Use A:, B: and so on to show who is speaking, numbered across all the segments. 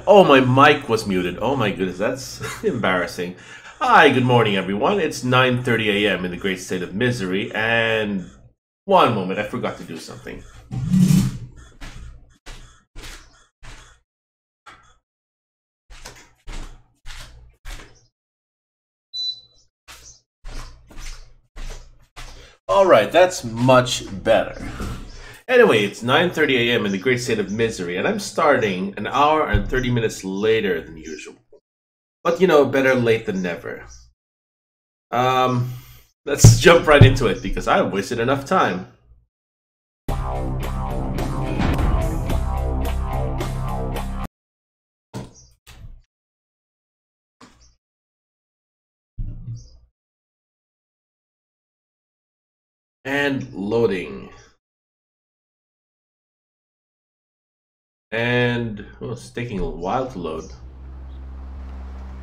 A: Oh, my mic was muted. Oh my goodness, that's embarrassing. Hi, good morning, everyone. It's 9:30 a.m. in the great state of misery, and one moment, I forgot to do something. All right, that's much better. Anyway, it's 9:30 a.m. in the great state of misery, and I'm starting an hour and 30 minutes later than usual. But you know, better late than never. Um, let's jump right into it because I wasted enough time. And loading. And well, it's taking a while to load.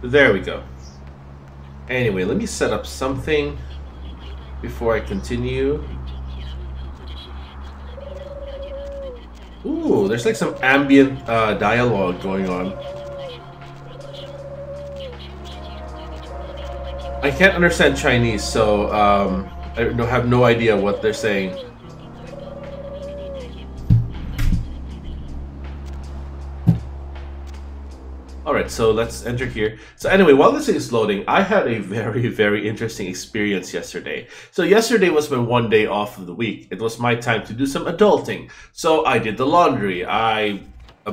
A: There we go. Anyway, let me set up something before I continue. Ooh, there's like some ambient dialogue going on. I can't understand Chinese, so I have no idea what they're saying. Alright, so let's enter here. So anyway, while this is loading, I had a very, very interesting experience yesterday. So yesterday was my one day off of the week. It was my time to do some adulting. So I did the laundry, I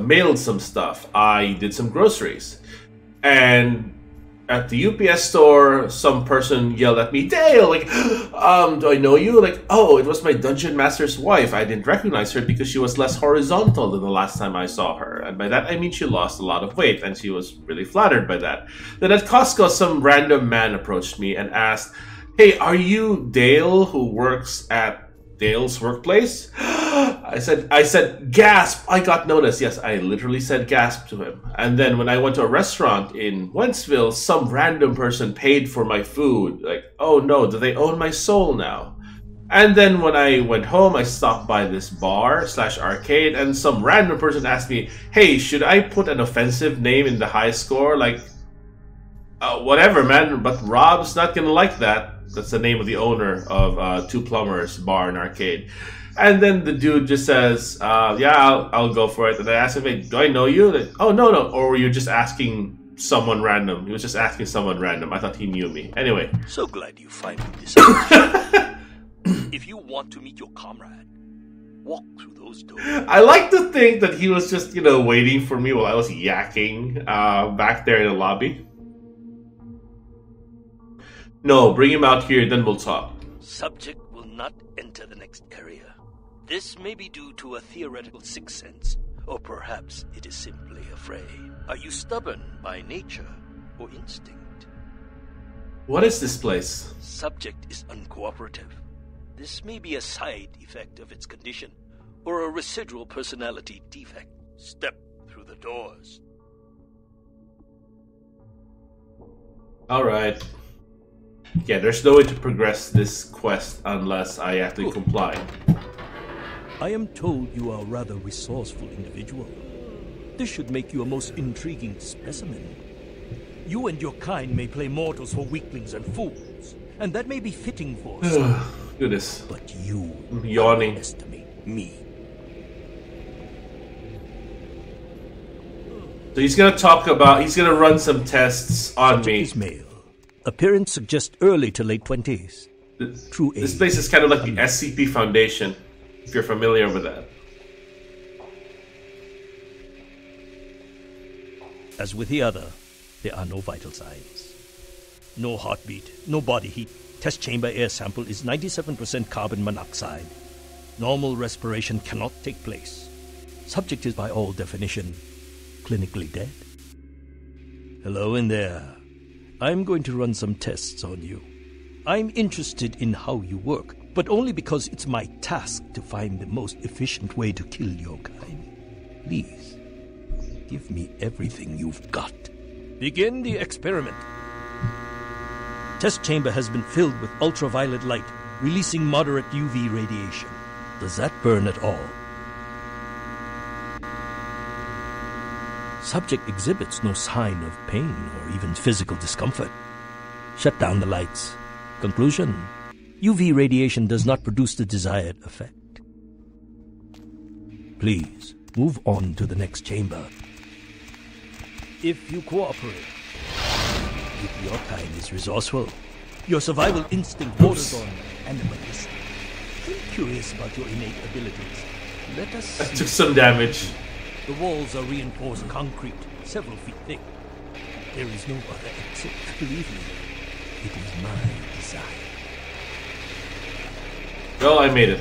A: mailed some stuff, I did some groceries. And at the UPS store, some person yelled at me, Dale, like, do I know you? Like, oh, it was my dungeon master's wife. I didn't recognize her because she was less horizontal than the last time I saw her. And by that, I mean she lost a lot of weight, and she was really flattered by that. Then at Costco, some random man approached me and asked, hey, are you Dale who works at Dale's workplace? I said, gasp! I got noticed. Yes, I literally said gasp to him. And then when I went to a restaurant in Wentzville, some random person paid for my food. Like, oh no, do they own my soul now? And then when I went home, I stopped by this bar/arcade, and some random person asked me, hey, should I put an offensive name in the high score? Like, whatever, man, but Rob's not gonna like that. That's the name of the owner of Two Plumbers Bar and Arcade. And then the dude just says, yeah, I'll go for it. And I asked him, hey, do I know you? Like, oh, no. Or were you just asking someone random? He was just asking someone random. I thought he knew me. Anyway.
B: So glad you finally decided. If you want to meet your comrade, walk through those doors.
A: I like to think that he was just, waiting for me while I was yakking back there in the lobby. No, bring him out here, then we'll talk.
B: Subject will not enter the next area. This may be due to a theoretical sixth sense, or perhaps it is simply afraid. Are you stubborn by nature or instinct?
A: What is this place?
B: Subject is uncooperative. This may be a side effect of its condition, or a residual personality defect. Step through the doors.
A: Alright. Yeah, there's no way to progress this quest unless I actually comply.
C: I am told you are a rather resourceful individual. This should make you a most intriguing specimen. You and your kind may play mortals for weaklings and fools, and that may be fitting for some.
A: Goodness.
C: But you
A: I'm yawning.
C: underestimate me.
A: So he's gonna run some tests on me.
C: Is male. Appearance suggests early to late 20s. True age.
A: This place is kind of like the SCP Foundation, if you're familiar with that.
C: As with the other, there are no vital signs. No heartbeat, no body heat. Test chamber air sample is 97% carbon monoxide. Normal respiration cannot take place. Subject is by all definition clinically dead. Hello in there. I'm going to run some tests on you. I'm interested in how you work, but only because it's my task to find the most efficient way to kill your kind. Please, give me everything you've got. Begin the experiment. Test chamber has been filled with ultraviolet light, releasing moderate UV radiation. Does that burn at all? Subject exhibits no sign of pain or even physical discomfort. Shut down the lights. Conclusion: UV radiation does not produce the desired effect. Please, move on to the next chamber. If you cooperate, if your kind is resourceful, your survival instinct borders on animalistic. I'm curious about your innate abilities. Let us see.
A: That took some damage.
C: The walls are reinforced concrete, several feet thick. There is no other exit. Believe me, it is my desire.
A: Well, I made it.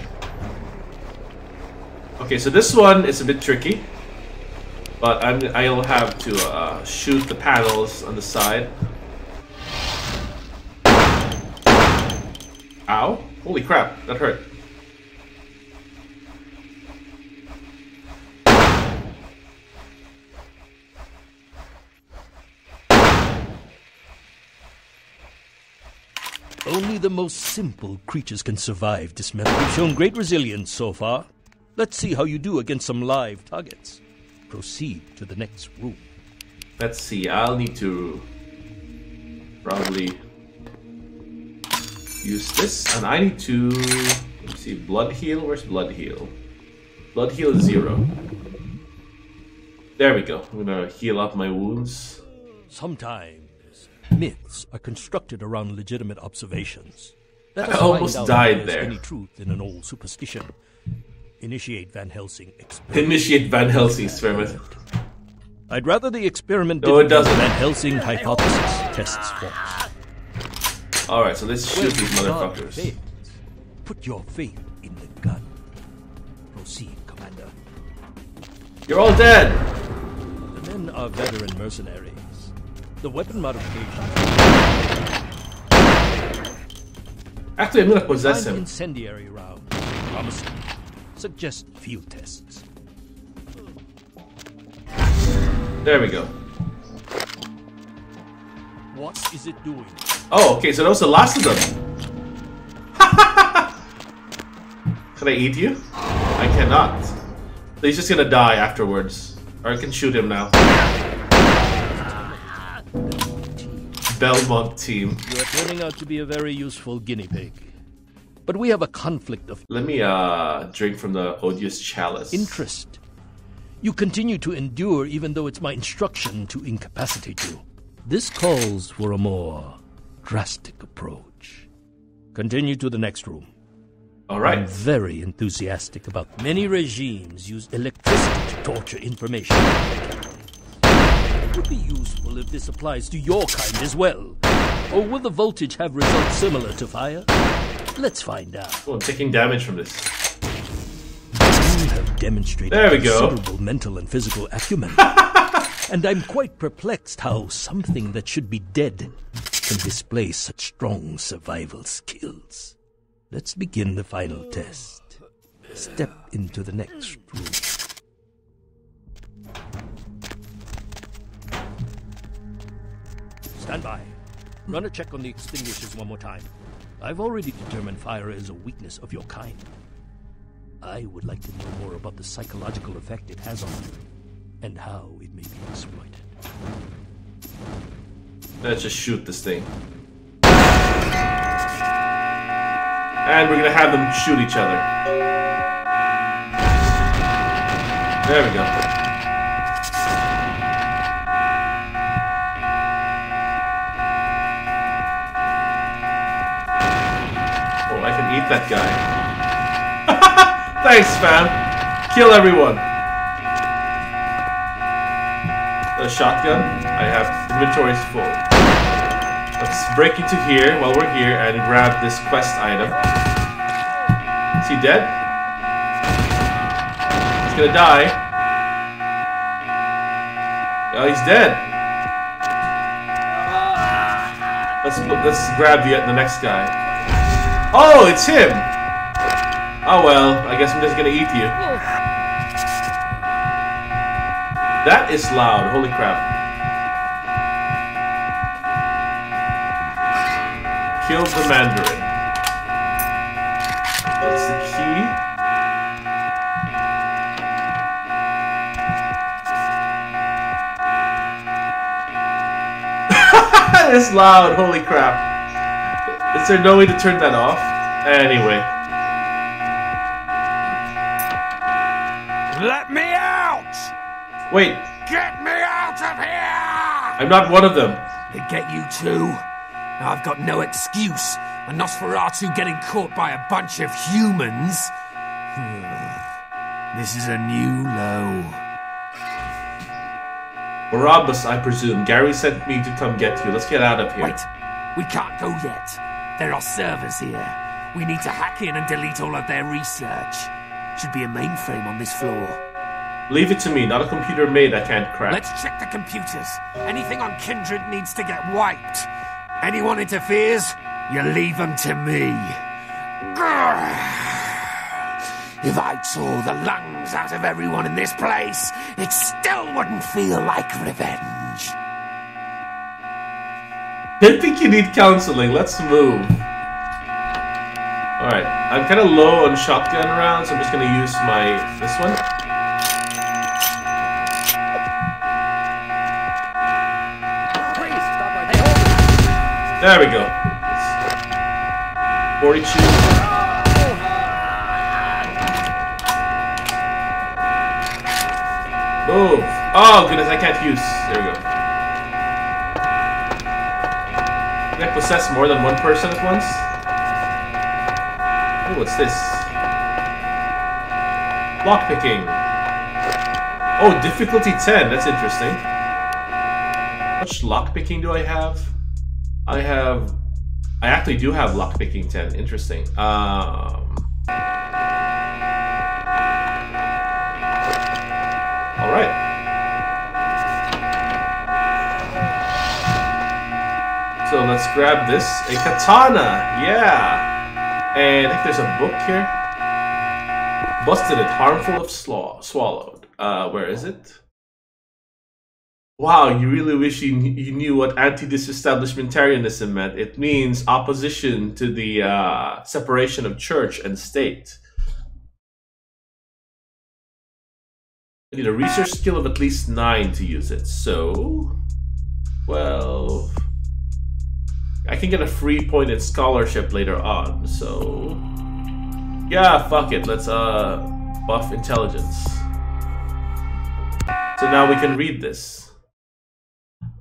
A: Okay, so this one is a bit tricky, but I'll have to shoot the panels on the side. Ow! Holy crap, that hurt.
C: Only the most simple creatures can survive dismember. You've shown great resilience so far. Let's see how you do against some live targets. Proceed to the next room.
A: Let's see, I'll need to probably use this, and I need to, let's see, blood heal. Where's blood heal? Blood heal is 0. There we go. I'm gonna heal up my wounds.
C: Sometimes myths are constructed around legitimate observations. Let us
A: I almost
C: find out
A: died
C: if there's
A: there.
C: any truth in an old superstition. Initiate Van Helsing experiment.
A: Initiate Van Helsing experiment.
C: I'd rather the experiment
A: No, it
C: didn't.
A: doesn't.
C: Van Helsing hypothesis tests false.
A: Alright, so let's shoot these
C: When God
A: motherfuckers.
C: fails, put your faith in the gun. Proceed, Commander.
A: You're all dead!
C: The men are veteran mercenaries. The weapon modifications.
A: Actually, I'm gonna possess
C: Find
A: him.
C: incendiary rounds. Promising. Suggest field tests.
A: There we go.
C: What is it doing?
A: Oh, okay, so that was the last of them. Can I eat you? I cannot. So he's just gonna die afterwards. Or I can shoot him now. Belmont team.
C: You are turning out to be a very useful guinea pig. But we have a conflict of
A: Let me drink from the odious chalice.
C: interest. You continue to endure even though it's my instruction to incapacitate you. This calls for a more drastic approach. Continue to the next room. I'm
A: Alright.
C: very enthusiastic about many regimes use electricity to torture information. It would be useful if this applies to your kind as well. Or will the voltage have results similar to fire? Let's find out.
A: Oh, I'm taking damage from this.
C: You have demonstrated
A: There we go.
C: considerable mental and physical acumen. And I'm quite perplexed how something that should be dead can display such strong survival skills. Let's begin the final test. Step into the next room. Stand by. Run a check on the extinguishers one more time. I've already determined fire is a weakness of your kind. I would like to know more about the psychological effect it has on you, and how it may be exploited.
A: Let's just shoot this thing. And we're gonna have them shoot each other. There we go. Oh, I can eat that guy. Thanks, fam. Kill everyone. A shotgun. I have inventory's full. Let's break into here while we're here and grab this quest item. Is he dead? He's gonna die. Oh, he's dead. Let's grab the next guy. Oh, it's him. Oh well, I guess I'm just gonna eat you. That is loud. Holy crap. Killed the Mandarin. That's the key. That is loud, holy crap. Is there no way to turn that off? Anyway.
D: Let me out!
A: Wait.
D: Get me out of here!
A: I'm not one of them.
D: They get you too. Now I've got no excuse. A Nosferatu getting caught by a bunch of humans. This is a new low.
A: Barabbas, I presume. Gary sent me to come get you. Let's get out of here.
D: Wait, we can't go yet. There are servers here. We need to hack in and delete all of their research. Should be a mainframe on this floor.
A: Leave it to me, not a computer made I can't crack.
D: Let's check the computers. Anything on Kindred needs to get wiped. Anyone interferes, you leave them to me. If I tore the lungs out of everyone in this place, it still wouldn't feel like revenge.
A: I think you need counseling. Let's move. Alright, I'm kind of low on shotgun rounds, so I'm just going to use this one. There we go. 42. Move! Oh goodness, I can't use. There we go. Can I possess more than one person at once? Oh, what's this? Lockpicking. Oh, difficulty 10. That's interesting. How much lockpicking do I have? I actually do have lockpicking 10. Interesting. Alright. So let's grab this. A katana! Yeah! And I think there's a book here. Busted it. Harmful if swallowed. Where is it? Wow, you really wish you knew what anti-disestablishmentarianism meant. It means opposition to the separation of church and state. I need a research skill of at least 9 to use it. So, well, I can get a free point in scholarship later on. So, yeah, fuck it. Let's buff intelligence. So now we can read this.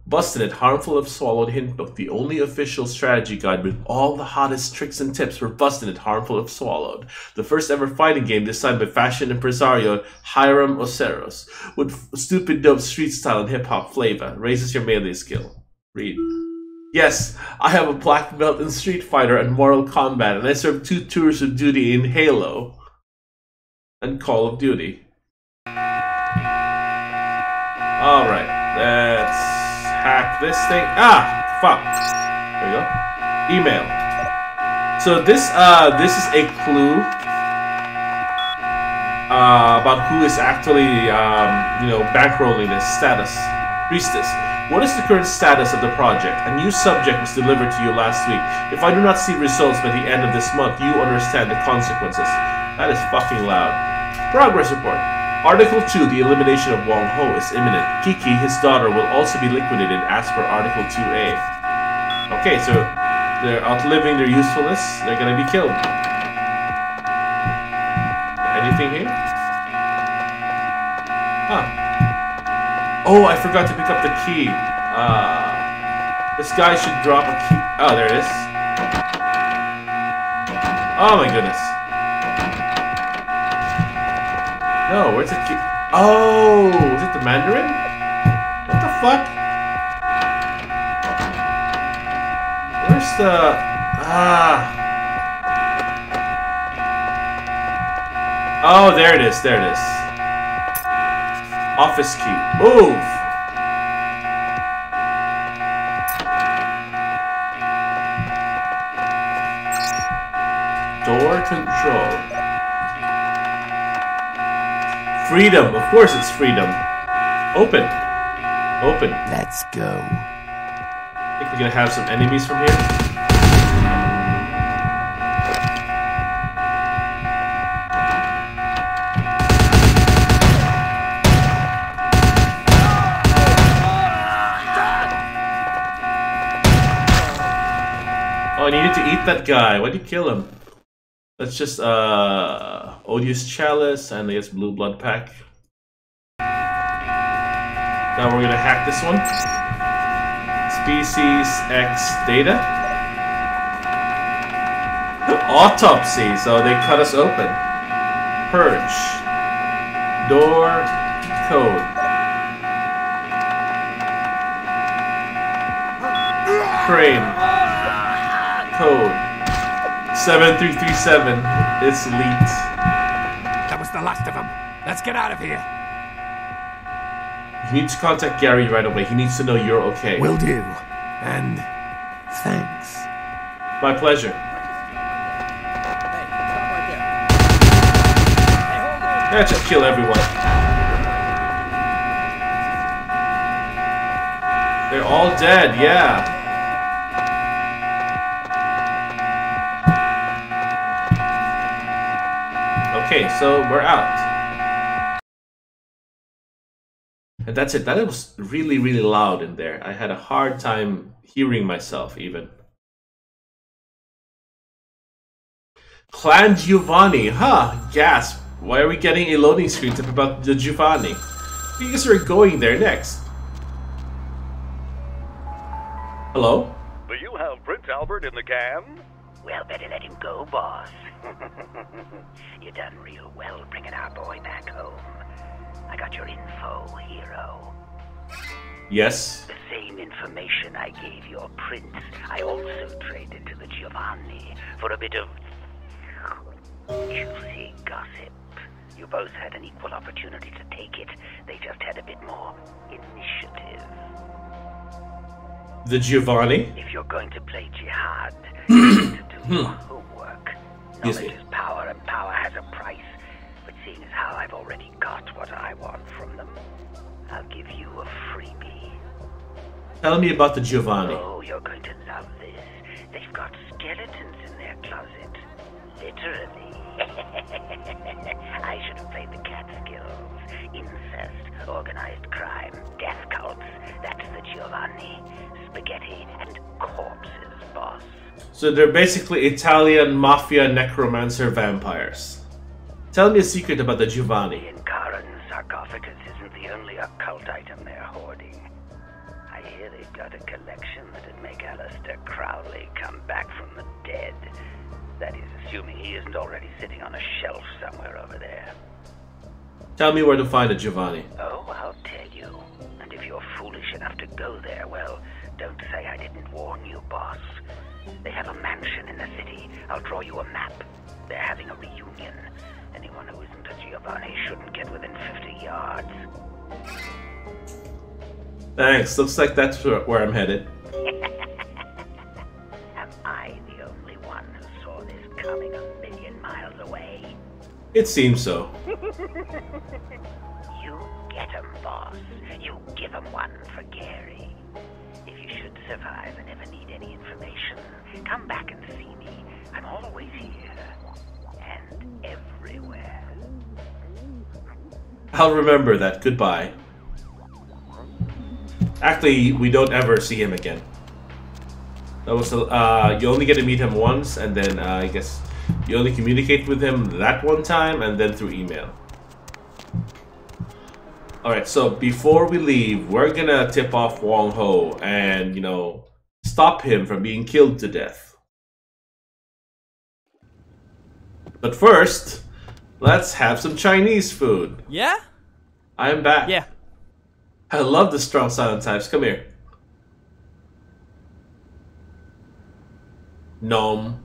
A: Busted It, Harmful if Swallowed Hint Book, the only official strategy guide with all the hottest tricks and tips for Busted It, Harmful if Swallowed. The first ever fighting game designed by fashion impresario Hiram Oceros, with stupid dope street style and hip hop flavor. Raises your melee skill. Read. Yes, I have a black belt in Street Fighter and Mortal Kombat, and I served 2 tours of duty in Halo and Call of Duty. Alright, let's hack this thing. Ah, fuck. There we go. Email. So this is a clue about who is actually bankrolling this status. Priestess. What is the current status of the project? A new subject was delivered to you last week. If I do not see results by the end of this month, you understand the consequences. That is fucking loud. Progress report. Article 2, the elimination of Wong Ho is imminent. Kiki, his daughter, will also be liquidated as per Article 2A. Okay, so they're outliving their usefulness. They're gonna be killed. Anything here? Huh. Oh, I forgot to pick up the key. This guy should drop a key. Oh, there it is. Oh my goodness. No, where's the key? Oh, is it the Mandarin? What the fuck? Where's the... Oh, there it is, there it is. Office key. Move! Door control. Freedom, of course it's freedom. Open. Open.
D: Let's go.
A: I think we're gonna have some enemies from here. I needed to eat that guy. Why'd you kill him? Let's just, Odious Chalice, and I guess Blue Blood Pack. Now we're gonna hack this one. Species X data. Autopsy, so they cut us open. Purge. Door code. Crane. Code. 7337. It's leaked.
D: That was the last of them. Let's get out of here.
A: You need to contact Gary right away. He needs to know you're okay.
D: Will do. And thanks.
A: My pleasure. Yeah, just kill everyone. They're all dead, yeah. Okay, so we're out. And that's it. That was really, really loud in there. I had a hard time hearing myself, even. Clan Giovanni. Huh, gasp. Why are we getting a loading screen tip about the Giovanni? Because we're going there next. Hello?
E: Do you have Prince Albert in the can?
F: Well, better let him go, boss. You done real well bringing our boy back home. I got your info, hero.
A: Yes?
F: The same information I gave your prince, I also traded to the Giovanni for a bit of juicy gossip. You both had an equal opportunity to take it. They just had a bit more initiative.
A: The Giovanni?
F: If you're going to play jihad, you need to do your homework.
A: Yes,
F: Knowledge is power, and power has a price. But seeing as how I've already got what I want from them, I'll give you a freebie.
A: Tell me about the Giovanni.
F: Oh, you're going to love this. They've got skeletons in their closet. Literally. I should have played the Catskills. Incest, organized crime, death cults. That's the Giovanni. Spaghetti and corpses, boss.
A: So they're basically Italian mafia necromancer vampires. Tell me a secret about the Giovanni.
F: The Incaran sarcophagus isn't the only occult item they're hoarding. I hear they've got a collection that'd make Aleister Crowley come back from the dead. That is, assuming he isn't already sitting on a shelf somewhere over there.
A: Tell me where to find the Giovanni.
F: Oh, I'll tell you. And if you're foolish enough to go there, well, don't say I didn't warn you, boss. They have a mansion in the city. I'll draw you a map. They're having a reunion. Anyone who isn't a Giovanni shouldn't get within 50 yards.
A: Thanks. Looks like that's where I'm headed.
F: Am I the only one who saw this coming a million miles away?
A: It seems so.
F: You get 'em, boss. You give 'em one for Gary. If you should survive and ever need any information, come back and see me. I'm always here. And everywhere.
A: I'll remember that. Goodbye. Actually, we don't ever see him again. That was you only get to meet him once, and then I guess you only communicate with him that one time, and then through email. Alright, so before we leave, we're gonna tip off Wong Ho and, you know, stop him from being killed to death. But first, let's have some Chinese food.
G: Yeah?
A: I am back.
G: Yeah.
A: I love the strong silent types. Come here. Gnome.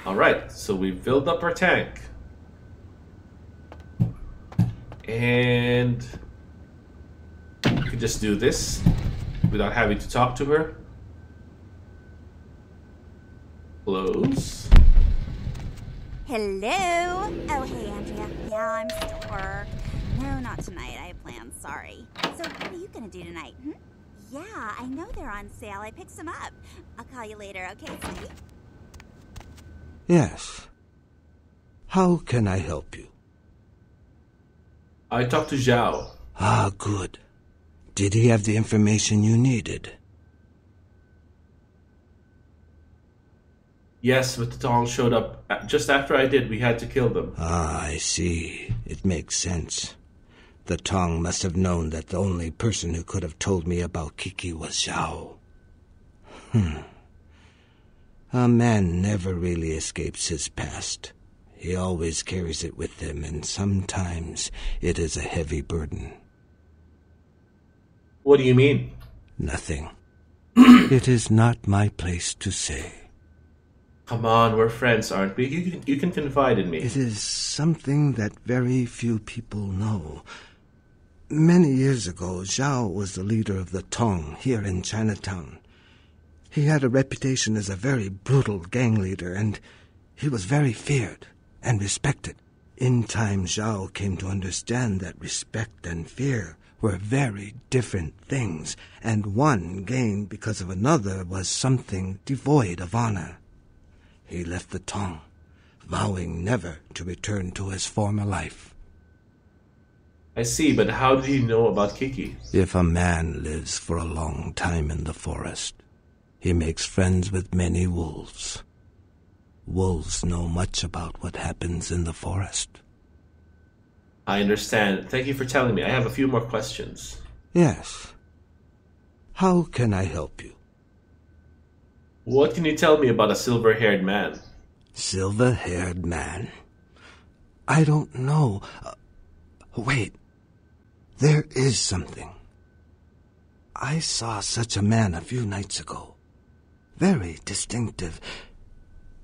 A: Alright, so we filled up our tank. And we could just do this without having to talk to her. Close.
H: Hello. Oh, hey, Andrea. Yeah, I'm still at work. No, not tonight. I have plans. Sorry. So, what are you gonna do tonight? Yeah, I know they're on sale. I picked some up. I'll call you later, okay, sweetie?
I: Yes. How can I help you?
A: I talked to Zhao.
I: Ah, good. Did he have the information you needed?
A: Yes, but the Tong showed up just after I did. We had to kill them.
I: Ah, I see. It makes sense. The Tong must have known that the only person who could have told me about Kiki was Zhao. A man never really escapes his past. He always carries it with him, and sometimes it is a heavy burden.
A: What do you mean?
I: Nothing. It is not my place to say.
A: Come on, we're friends, aren't we? You can confide in me.
I: It is something that very few people know. Many years ago, Zhao was the leader of the Tong here in Chinatown. He had a reputation as a very brutal gang leader, and he was very feared and respected. In time, Zhao came to understand that respect and fear were very different things, and one gained because of another was something devoid of honor. He left the Tong, vowing never to return to his former life.
A: I see, but how did he know about Kiki?
I: If a man lives for a long time in the forest, he makes friends with many wolves. Wolves know much about what happens in the forest.
A: I understand. Thank you for telling me. I have a few more questions.
I: Yes. How can I help you?
A: What can you tell me about a silver-haired man?
I: Silver-haired man? I don't know. Wait. There is something. I saw such a man a few nights ago. Very distinctive.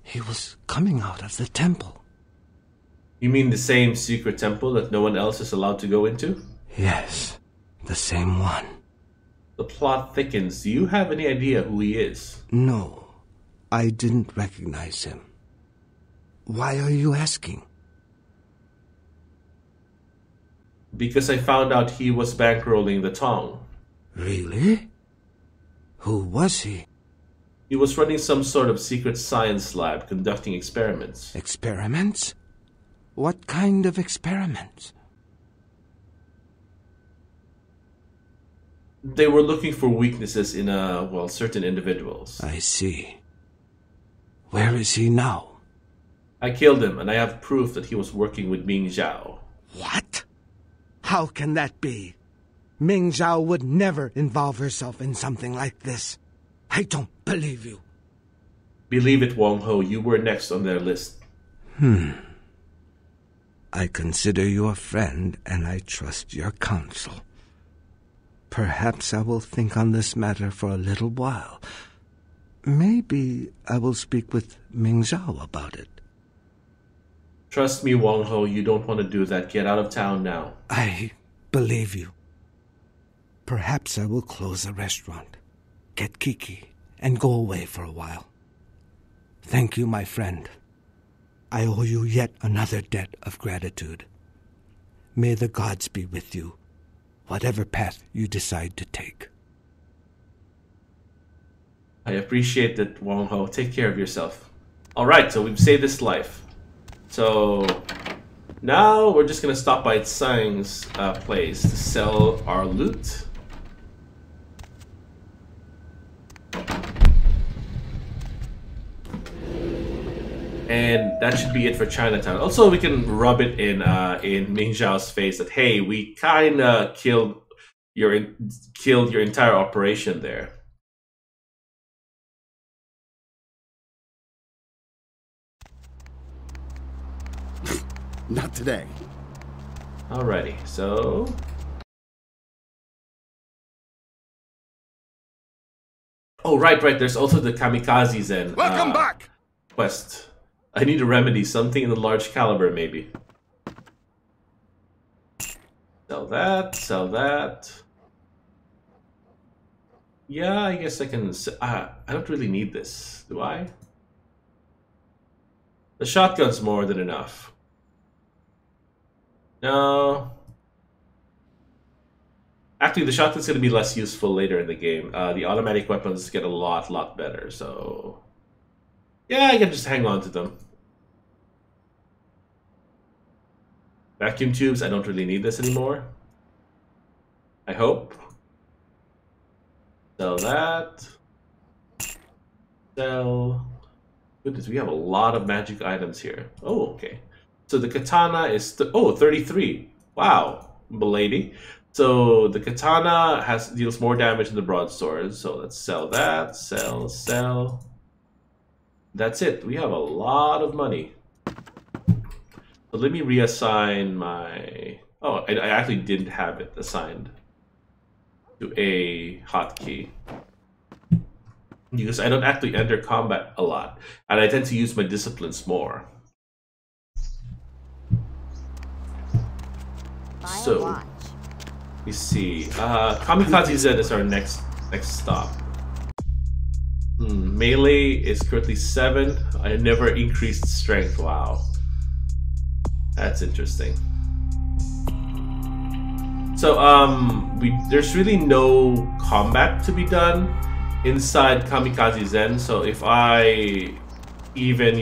I: He was coming out of the temple.
A: You mean the same secret temple that no one else is allowed to go into?
I: Yes, the same one.
A: The plot thickens. Do you have any idea who he is?
I: No, I didn't recognize him. Why are you asking?
A: Because I found out he was bankrolling the Tong.
I: Really? Who was he?
A: He was running some sort of secret science lab conducting experiments.
I: Experiments? What kind of experiments?
A: They were looking for weaknesses in, certain individuals.
I: I see. Where is he now?
A: I killed him, and I have proof that he was working with Ming Zhao.
I: What? How can that be? Ming Zhao would never involve herself in something like this. I don't believe you.
A: Believe it, Wong Ho, you were next on their list.
I: I consider you a friend, and I trust your counsel. Perhaps I will think on this matter for a little while. Maybe I will speak with Ming Zhao about it.
A: Trust me, Wong Ho, you don't want to do that. Get out of town now.
I: I believe you. Perhaps I will close the restaurant, get Kiki, and go away for a while. Thank you, my friend. I owe you yet another debt of gratitude. May the gods be with you, whatever path you decide to take.
A: I appreciate that, Wong Ho. Take care of yourself. Alright, so we've saved his life. So now we're just gonna stop by Tsang's place to sell our loot. And that should be it for Chinatown. Also, we can rub it in Ming Zhao's face that, hey, we kinda killed your entire operation there.
G: Not today.
A: Alrighty, so oh right, there's also the Kamikaze Zen
G: Welcome back!
A: quest. I need to remedy something in the large caliber, maybe. Sell that. Yeah, I guess I can. I don't really need this, do I? The shotgun's more than enough. No. Actually, the shotgun's going to be less useful later in the game. The automatic weapons get a lot better, so yeah, I can just hang on to them. Vacuum tubes, I don't really need this anymore. I hope. Sell that. Sell. Goodness, we have a lot of magic items here. Oh, okay. So the katana is 33. Wow, milady. So the katana deals more damage than the broadsword. So let's sell that. Sell. That's it. We have a lot of money. So let me reassign my... Oh, I actually didn't have it assigned to a hotkey. Because I don't actually enter combat a lot. And I tend to use my disciplines more. So, let me see. Kamikaze Zen is our next stop. Melee is currently 7. I never increased strength. Wow. That's interesting. So, there's really no combat to be done inside Kamikaze Zen. So if I even,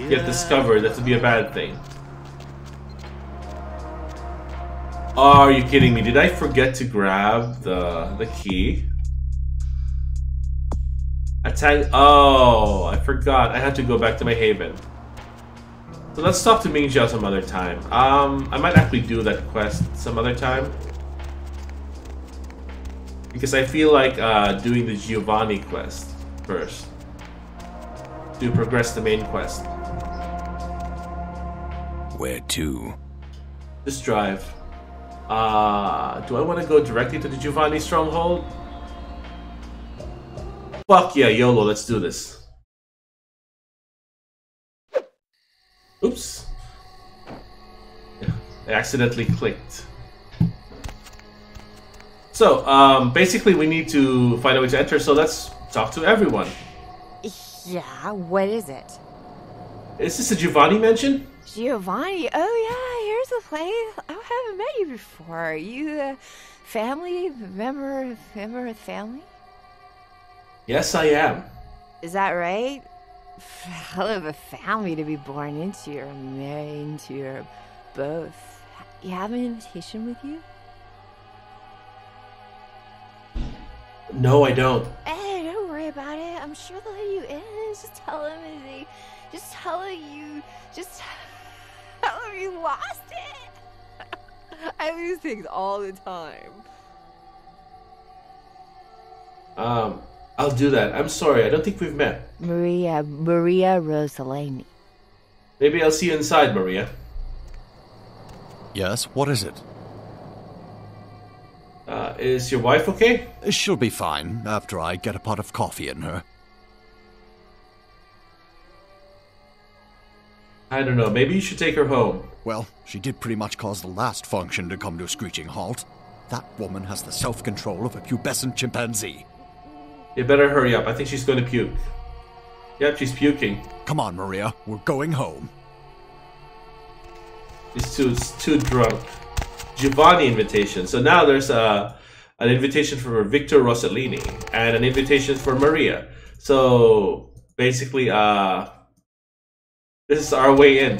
A: get discovered, that would be a bad thing. Are you kidding me? Did I forget to grab the key? Attack. Oh, I forgot. I had to go back to my haven. So let's talk to Mingjiao some other time. I might actually do that quest some other time. Because I feel like doing the Giovanni quest first. To progress the main quest.
G: Where to?
A: Just drive. Do I want to go directly to the Giovanni stronghold? Fuck yeah, YOLO, let's do this. Oops. I accidentally clicked. So, basically we need to find a way to enter, so let's talk to everyone.
J: Yeah, what is it?
A: Is this a Giovanni mansion?
J: Giovanni? Oh yeah, here's the place. I haven't met you before. Are you family? Member of family?
A: Yes, I am.
J: Is that right? Hell of a family to be born into or married into or both. You have an invitation with you?
A: No, I don't.
J: Hey, don't worry about it. I'm sure they'll let you in. Just tell them you lost it. I lose things all the time.
A: I'll do that. I'm sorry, I don't think we've met.
J: Maria Rosalini.
A: Maybe I'll see you inside, Maria.
G: Yes, what is it?
A: Is your wife okay?
G: She'll be fine after I get a pot of coffee in her.
A: I don't know, maybe you should take her home.
G: Well, she did pretty much cause the last function to come to a screeching halt. That woman has the self-control of a pubescent chimpanzee.
A: You better hurry up, I think she's going to puke. Yep, she's puking.
G: Come on, Maria, we're going home.
A: She's too drunk. Giovanni invitation. So now there's an invitation for Victor Rossellini and an invitation for Maria. So basically, this is our way in.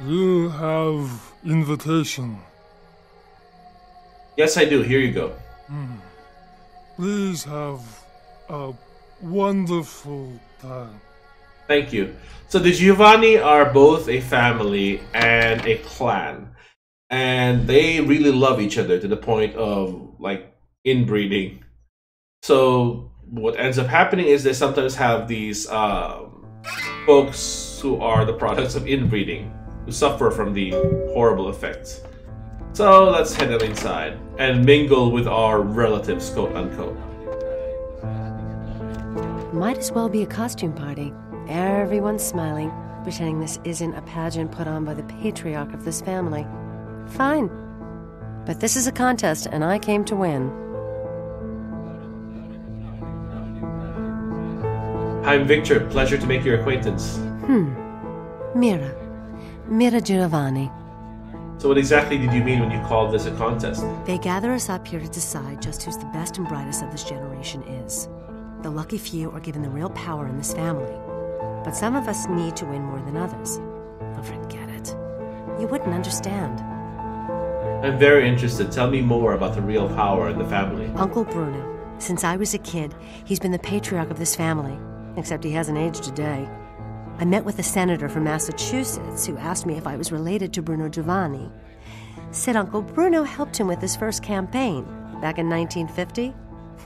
K: You have invitation.
A: Yes, I do. Here you go.
K: Please have a wonderful time.
A: Thank you. So the Giovanni are both a family and a clan. And they really love each other to the point of, like, inbreeding. So what ends up happening is they sometimes have these folks who are the products of inbreeding, who suffer from the horrible effects. So let's head inside and mingle with our relatives, quote unquote.
L: Might as well be a costume party. Everyone's smiling, pretending this isn't a pageant put on by the patriarch of this family. Fine. But this is a contest, and I came to win.
A: I'm Victor. Pleasure to make your acquaintance.
L: Mira Giovanni.
A: So what exactly did you mean when you called this a contest?
L: They gather us up here to decide just who's the best and brightest of this generation is. The lucky few are given the real power in this family. But some of us need to win more than others. forget it. You wouldn't understand.
A: I'm very interested. Tell me more about the real power in the family.
L: Uncle Bruno. Since I was a kid, he's been the patriarch of this family, except he hasn't aged a day. I met with a senator from Massachusetts who asked me if I was related to Bruno Giovanni. Said Uncle Bruno helped him with his first campaign back in 1950.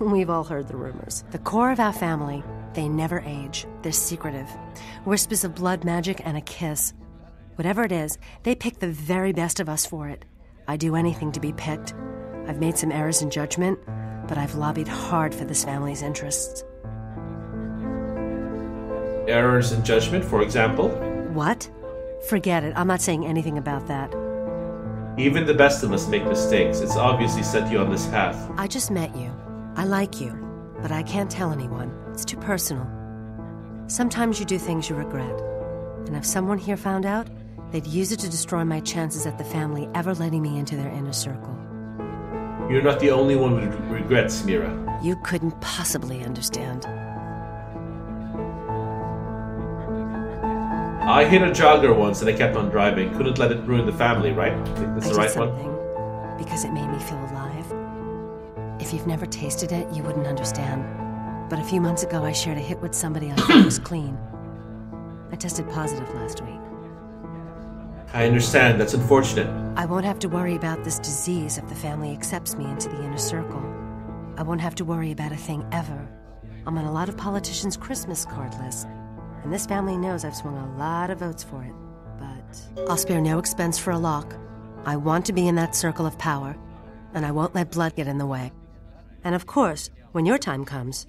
L: We've all heard the rumors. The core of our family, they never age. They're secretive. Whispers of blood magic and a kiss. Whatever it is, they pick the very best of us for it. I'd do anything to be picked. I've made some errors in judgment, but I've lobbied hard for this family's interests.
A: Errors in judgment, for example?
L: What? Forget it. I'm not saying anything about that.
A: Even the best of us make mistakes. It's obviously set you on this path.
L: I just met you. I like you, but I can't tell anyone. It's too personal. Sometimes you do things you regret. And if someone here found out, they'd use it to destroy my chances at the family ever letting me into their inner circle.
A: You're not the only one with regrets, Mira.
L: You couldn't possibly understand.
A: I hit a jogger once and I kept on driving. Couldn't let it ruin the family, right? I think that's the right one.
L: Because it made me feel alive. If you've never tasted it, you wouldn't understand. But a few months ago, I shared a hit with somebody I thought was clean. I tested positive last week.
A: I understand. That's unfortunate.
L: I won't have to worry about this disease if the family accepts me into the inner circle. I won't have to worry about a thing ever. I'm on a lot of politicians' Christmas card lists, and this family knows I've swung a lot of votes for it. But I'll spare no expense for a lock. I want to be in that circle of power, and I won't let blood get in the way. And of course, when your time comes,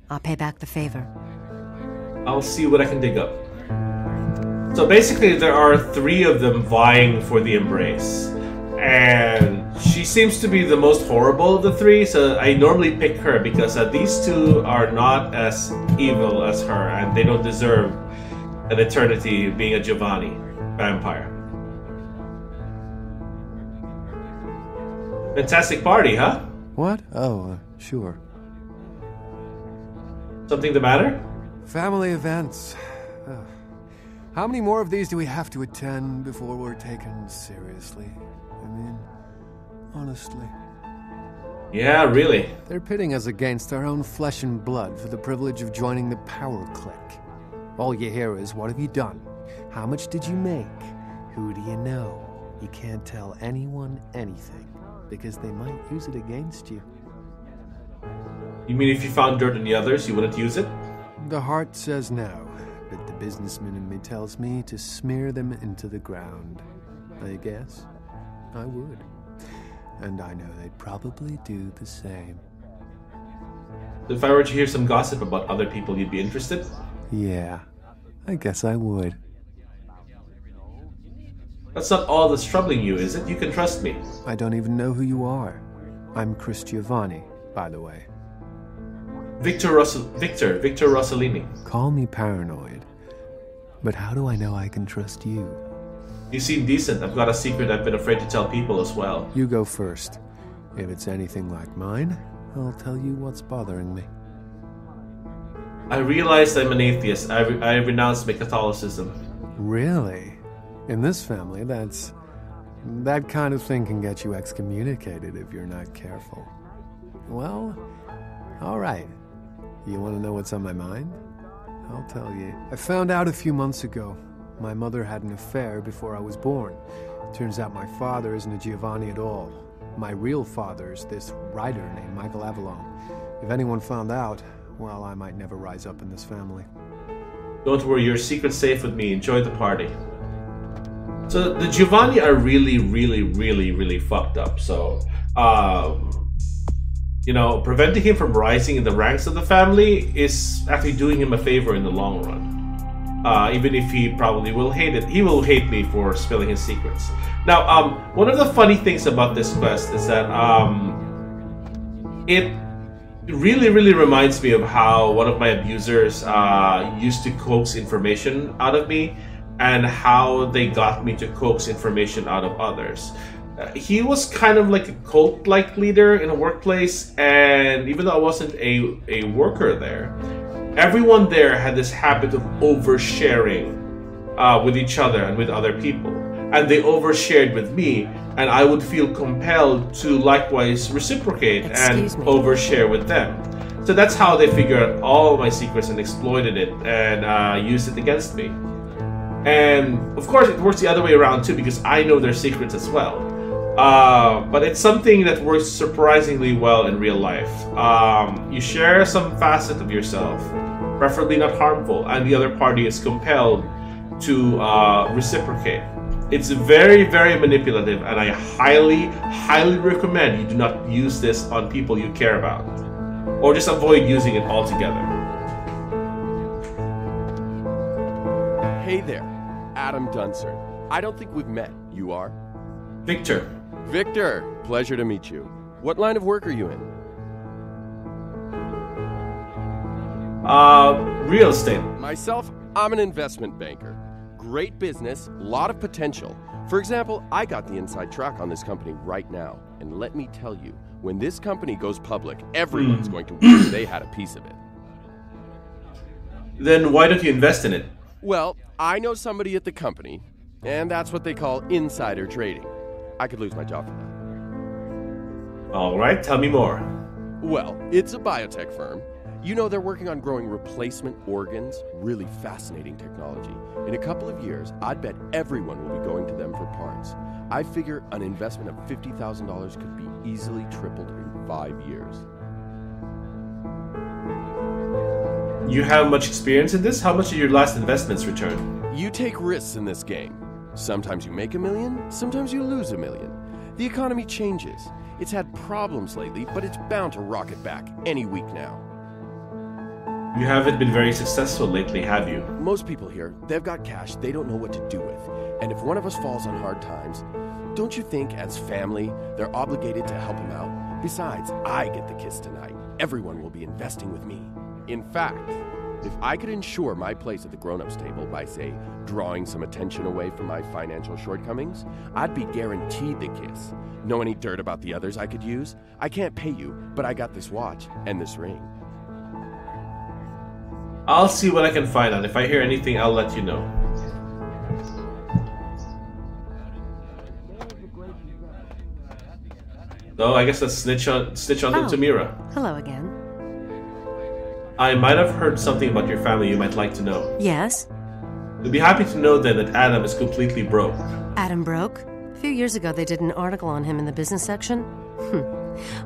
L: I'll pay back the favor.
A: I'll see what I can dig up. So basically, there are 3 of them vying for the embrace. And she seems to be the most horrible of the 3, so I normally pick her because these 2 are not as evil as her, and they don't deserve an eternity being a Giovanni vampire. Fantastic party, huh?
M: What? Oh, sure.
A: Something the matter?
M: Family events. How many more of these do we have to attend before we're taken seriously? I mean, honestly.
A: Yeah, really.
M: They're pitting us against our own flesh and blood for the privilege of joining the power clique. All you hear is, what have you done? How much did you make? Who do you know? You can't tell anyone anything, because they might use it against you.
A: You mean if you found dirt on the others, you wouldn't use it?
M: The heart says no. But the businessman in me tells me to smear them into the ground. I guess I would. And I know they'd probably do the same.
A: If I were to hear some gossip about other people, you'd be interested?
M: Yeah, I guess I would.
A: That's not all that's troubling you, is it? You can trust me.
M: I don't even know who you are. I'm Chris Giovanni, by the way.
A: Victor Rossellini.
M: Call me paranoid, but how do I know I can trust you?
A: You seem decent. I've got a secret I've been afraid to tell people as well.
M: You go first. If it's anything like mine, I'll tell you what's bothering me.
A: I realized I'm an atheist. I renounced my Catholicism.
M: Really? In this family, that kind of thing can get you excommunicated if you're not careful. Well, all right. You want to know what's on my mind? I'll tell you. I found out a few months ago. My mother had an affair before I was born. Turns out my father isn't a Giovanni at all. My real father's this writer named Michael Avalon. If anyone found out, well, I might never rise up in this family.
A: Don't worry, your secret's safe with me. Enjoy the party. So the Giovanni are really fucked up. So, preventing him from rising in the ranks of the family is actually doing him a favor in the long run. Even if he probably will hate it. He will hate me for spilling his secrets. Now, one of the funny things about this quest is that it really reminds me of how one of my abusers used to coax information out of me, and how they got me to coax information out of others. He was kind of like a cult-like leader in a workplace, and even though I wasn't a worker there, everyone there had this habit of oversharing with each other and with other people. And they overshared with me, and I would feel compelled to likewise reciprocate and overshare with them. So that's how they figured out all my secrets and exploited it and used it against me. And of course it works the other way around too, because I know their secrets as well. But it's something that works surprisingly well in real life. You share some facet of yourself, preferably not harmful, and the other party is compelled to reciprocate. It's very, very manipulative, and I highly, highly recommend you do not use this on people you care about. Or just avoid using it altogether.
N: Hey there, Adam Dunsert. I don't think we've met. You are?
A: Victor.
N: Victor, pleasure to meet you. What line of work are you in?
A: Real estate.
N: Myself, I'm an investment banker. Great business, lot of potential. For example, I got the inside track on this company right now. And let me tell you, when this company goes public, everyone's going to wish they had a piece of it.
A: Then why don't you invest in it?
N: Well, I know somebody at the company, and that's what they call insider trading. I could lose my job for that.
A: All right, tell me more.
N: Well, it's a biotech firm. You know, they're working on growing replacement organs. Really fascinating technology. In a couple of years, I'd bet everyone will be going to them for parts. I figure an investment of $50,000 could be easily tripled in 5 years.
A: You have much experience in this? How much did your last investments return?
N: You take risks in this game. Sometimes you make $1 million, sometimes you lose $1 million. The economy changes. It's had problems lately, but it's bound to rocket back any week now.
A: You haven't been very successful lately, have you?
N: Most people here, they've got cash they don't know what to do with. And if one of us falls on hard times, don't you think as family, they're obligated to help him out? Besides, I get the kiss tonight. Everyone will be investing with me. In fact, if I could ensure my place at the grown-ups table by, say, drawing some attention away from my financial shortcomings, I'd be guaranteed the kiss. Know any dirt about the others I could use? I can't pay you, but I got this watch and this ring.
A: I'll see what I can find out. If I hear anything, I'll let you know. So I guess let's snitch on them to Mira.
L: Hello again.
A: I might have heard something about your family you might like to know.
L: Yes?
A: You'll be happy to know then that Adam is completely broke.
L: Adam broke? A few years ago they did an article on him in the business section.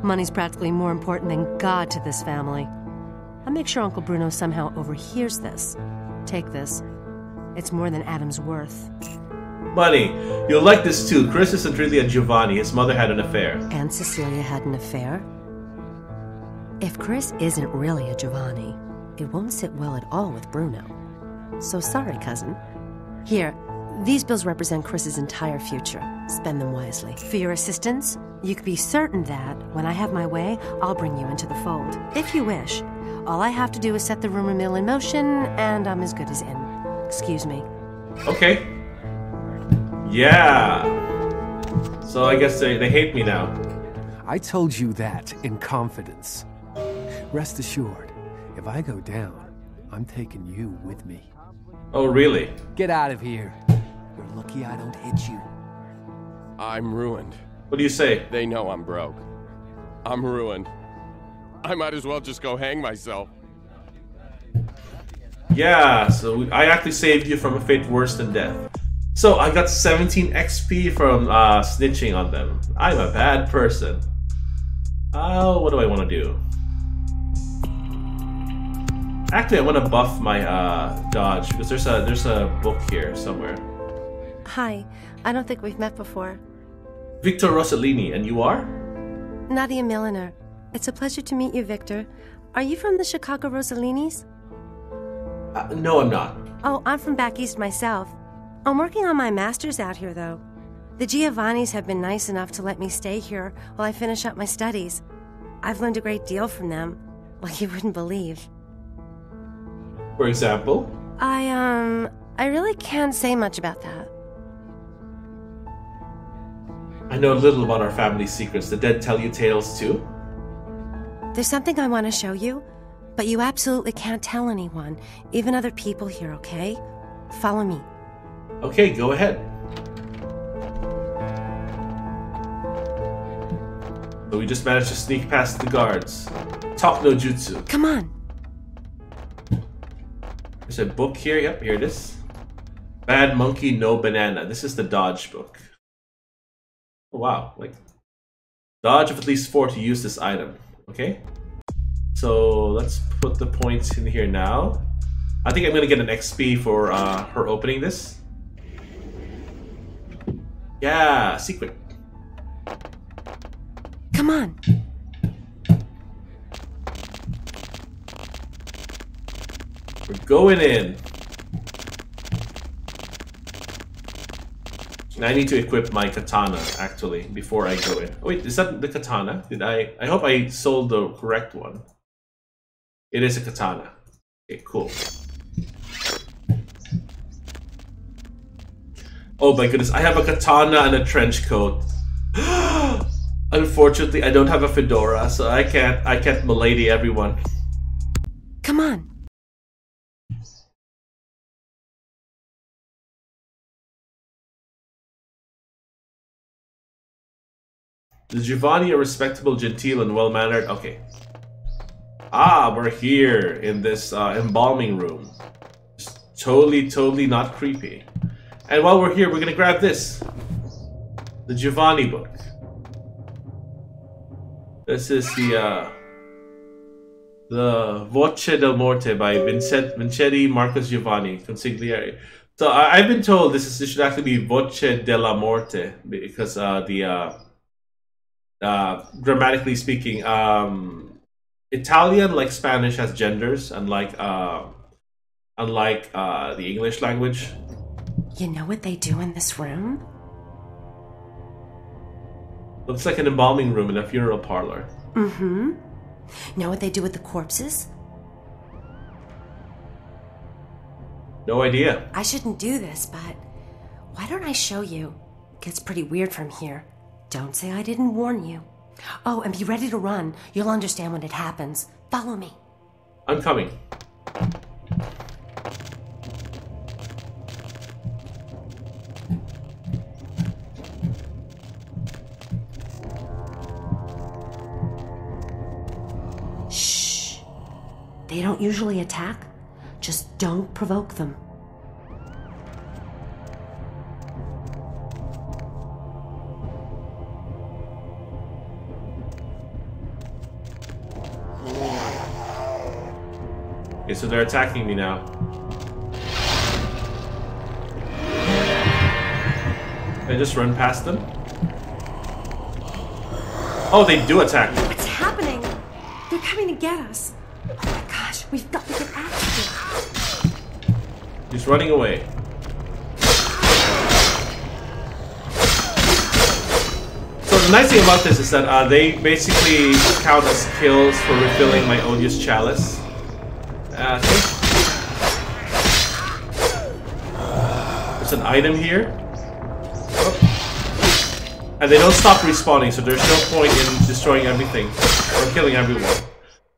L: Money's practically more important than God to this family. I'll make sure Uncle Bruno somehow overhears this. Take this. It's more than Adam's worth.
A: Money. You'll like this too. Chris isn't really a Giovanni. His mother had an affair.
L: And Cecilia had an affair? If Chris isn't really a Giovanni, it won't sit well at all with Bruno. So sorry, cousin. Here, these bills represent Chris's entire future. Spend them wisely. For your assistance, you can be certain that, when I have my way, I'll bring you into the fold. If you wish. All I have to do is set the rumor mill in motion, and I'm as good as in. Excuse me.
A: Okay. Yeah. So I guess they hate me now.
M: I told you that in confidence. Rest assured, if I go down, I'm taking you with me.
A: Oh, really?
M: Get out of here. You're lucky I don't hit you.
N: I'm ruined.
A: What do you say?
N: They know I'm broke. I'm ruined. I might as well just go hang myself.
A: Yeah, so I actually saved you from a fate worse than death. So I got 17 XP from snitching on them. I'm a bad person. What do I want to do? Actually, I want to buff my dodge because there's a book here somewhere.
L: Hi, I don't think we've met before.
A: Victor Rossellini, and you are?
L: Nadia Milliner. It's a pleasure to meet you, Victor. Are you from the Chicago Rossellinis?
A: No, I'm not.
L: Oh, I'm from back east myself. I'm working on my master's out here, though. The Giovannis have been nice enough to let me stay here while I finish up my studies. I've learned a great deal from them, like you wouldn't believe.
A: For example?
L: I really can't say much about that.
A: I know a little about our family secrets. The dead tell you tales, too?
L: There's something I want to show you, but you absolutely can't tell anyone, even other people here, okay? Follow me.
A: Okay, go ahead. So we just managed to sneak past the guards. Talk no jutsu.
L: Come on.
A: There's a book here. Yep, here it is. Bad Monkey, No Banana. This is the dodge book. Oh, wow. Like, dodge of at least 4 to use this item. Okay. So let's put the points in here now. I think I'm gonna get an XP for her opening this. Yeah, secret.
L: Come on.
A: We're going in. I need to equip my katana, actually, before I go in. Oh, wait, is that the katana? I hope I sold the correct one. It is a katana. Okay, cool. Oh my goodness, I have a katana and a trench coat. Unfortunately, I don't have a fedora, so I can't milady everyone.
L: Come on.
A: Is Giovanni a respectable, genteel, and well-mannered? Okay. Ah, we're here in this embalming room. It's totally not creepy. And while we're here, we're gonna grab this. The Giovanni book. This is the Voce del Morte by Vincetti Marcos Giovanni, consigliere. So I've been told this should actually be Voce della Morte because grammatically speaking, Italian, like Spanish, has genders, unlike the English language.
L: You know what they do in this room?
A: Looks like an embalming room in a funeral parlor.
L: Mm-hmm. Know what they do with the corpses?
A: No idea.
L: I shouldn't do this, but why don't I show you? Gets pretty weird from here. Don't say I didn't warn you. Oh, and be ready to run. You'll understand when it happens. Follow me.
A: I'm coming.
L: Shh. They don't usually attack. Just don't provoke them.
A: Okay, so they're attacking me now. Can I just run past them? Oh, they do attack me.
L: What's happening? They're coming to get us. Oh my gosh, we've got to get active.
A: He's running away. So the nice thing about this is that they basically count as kills for refilling my odious chalice. Okay. There's an item here. Oh. And they don't stop respawning, so there's no point in destroying everything or killing everyone.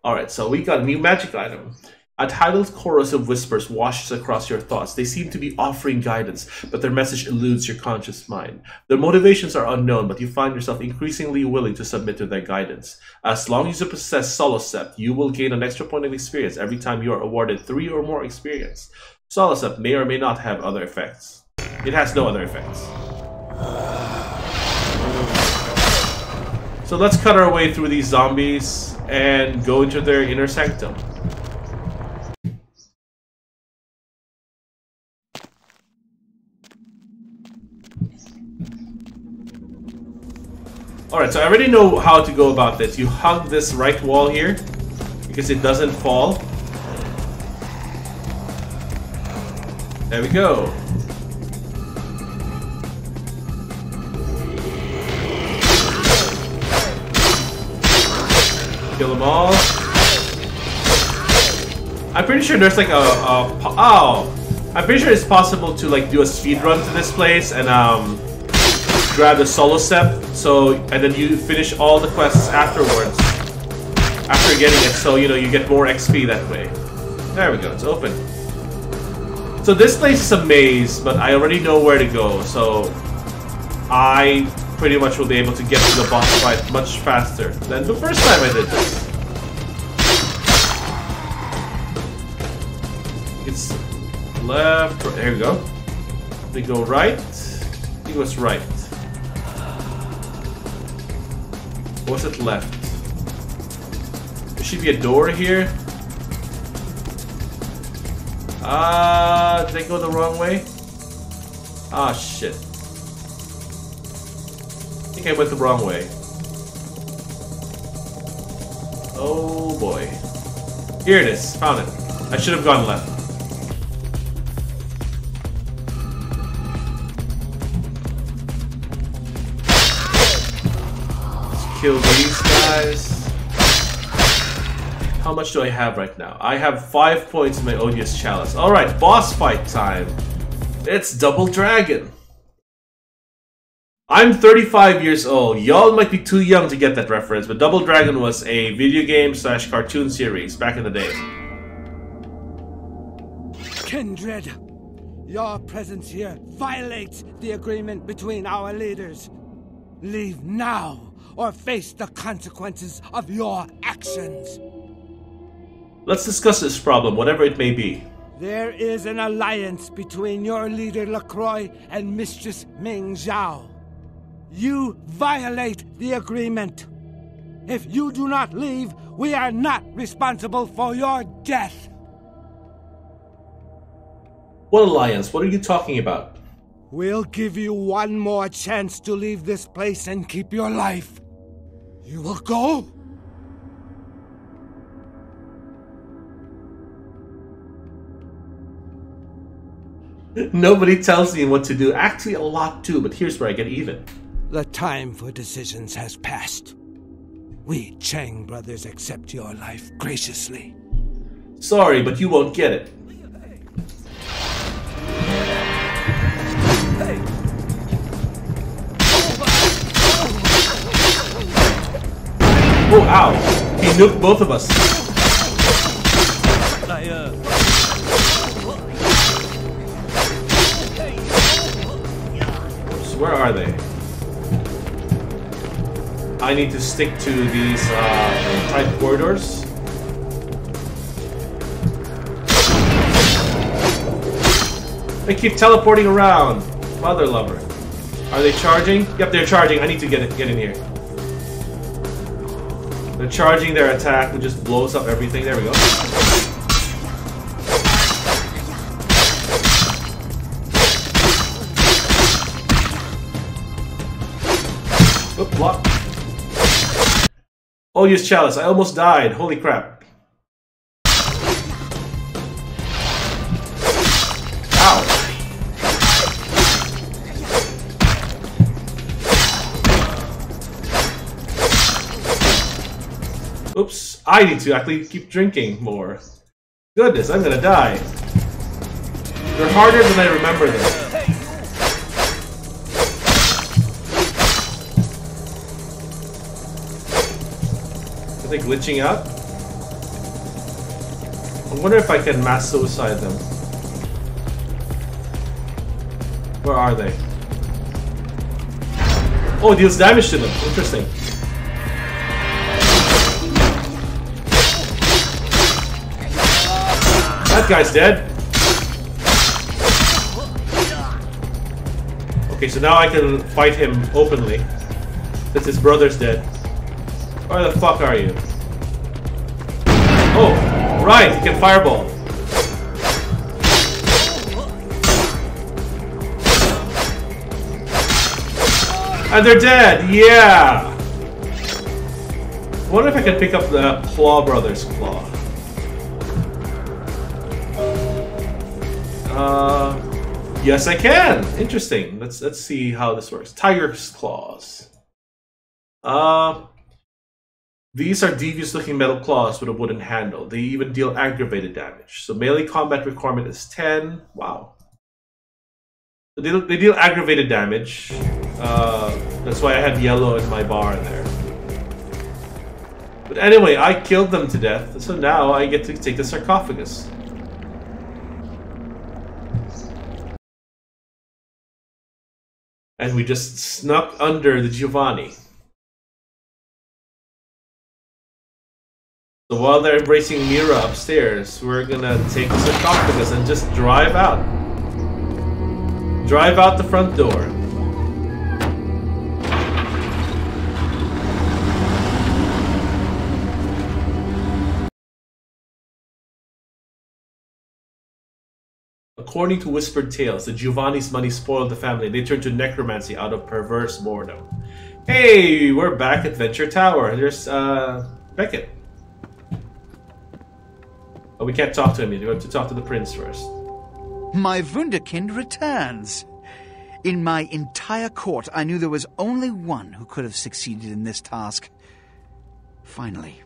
A: Alright, so we got a new magic item. A tidal chorus of whispers washes across your thoughts. They seem to be offering guidance, but their message eludes your conscious mind. Their motivations are unknown, but you find yourself increasingly willing to submit to their guidance. As long as you possess Solosept, you will gain an extra point of experience every time you are awarded 3 or more experience. Solosept may or may not have other effects. It has no other effects. So let's cut our way through these zombies and go into their inner sanctum. Alright, so I already know how to go about this. You hug this right wall here, because it doesn't fall. There we go. Kill them all. I'm pretty sure there's like I'm pretty sure it's possible to like do a speed run to this place and grab the Solosept, and then you finish all the quests afterwards. After getting it, so you know you get more XP that way. There we go, it's open. So this place is a maze, but I already know where to go, so I pretty much will be able to get to the boss fight much faster than the first time I did this. It's left, right, there we go. We go right. He was right. Or was it left? There should be a door here. Did I go the wrong way? Ah, shit. I think I went the wrong way. Oh boy. Here it is. Found it. I should have gone left. Let's kill these guys. How much do I have right now? I have 5 points in my odious chalice. Alright, boss fight time. It's Double Dragon. I'm 35 years old. Y'all might be too young to get that reference, but Double Dragon was a video game / cartoon series back in the day.
O: Kindred, your presence here violates the agreement between our leaders. Leave now, or face the consequences of your actions.
A: Let's discuss this problem, whatever it may be.
O: There is an alliance between your leader LaCroix and Mistress Ming Zhao. You violate the agreement. If you do not leave, we are not responsible for your death.
A: What alliance? What are you talking about?
O: We'll give you one more chance to leave this place and keep your life. You will go?
A: Nobody tells me what to do. Actually, a lot too, but here's where I get even.
O: The time for decisions has passed. We Chang Brothers accept your life graciously.
A: Sorry, but you won't get it. Oh, ow. He nuked both of us. Oops, where are they? I need to stick to these tight corridors. They keep teleporting around. Mother lover. Are they charging? Yep, they're charging. I need to get in here. They're charging their attack, which just blows up everything. There we go. Oop, block. Oh, use chalice. I almost died. Holy crap. Ow. Oops. I need to actually keep drinking more. Goodness, I'm gonna die. They're harder than I remember them. Are they glitching out? I wonder if I can mass suicide them. Where are they? Oh, it deals damage to them. Interesting. That guy's dead. Okay, so now I can fight him openly. Since his brother's dead. Where the fuck are you? Oh, right, he can fireball. And they're dead, yeah! I wonder if I can pick up the Claw Brothers' claw. Yes I can! Interesting. Let's see how this works. Tiger's Claws. These are devious looking metal claws with a wooden handle. They even deal aggravated damage. So melee combat requirement is 10. Wow. So they deal aggravated damage. That's why I had yellow in my bar in there. But anyway, I killed them to death. So now I get to take the sarcophagus. And we just snuck under the Giovanni. So while they're embracing Mira upstairs, we're gonna take the sarcophagus and just drive out. Drive out the front door. According to whispered tales, the Giovanni's money spoiled the family. They turned to necromancy out of perverse boredom. Hey, we're back at Venture Tower. There's Beckett. Oh, we can't talk to him yet. We have to talk to the prince first.
P: My Wunderkind returns. In my entire court, I knew there was only one who could have succeeded in this task. Finally,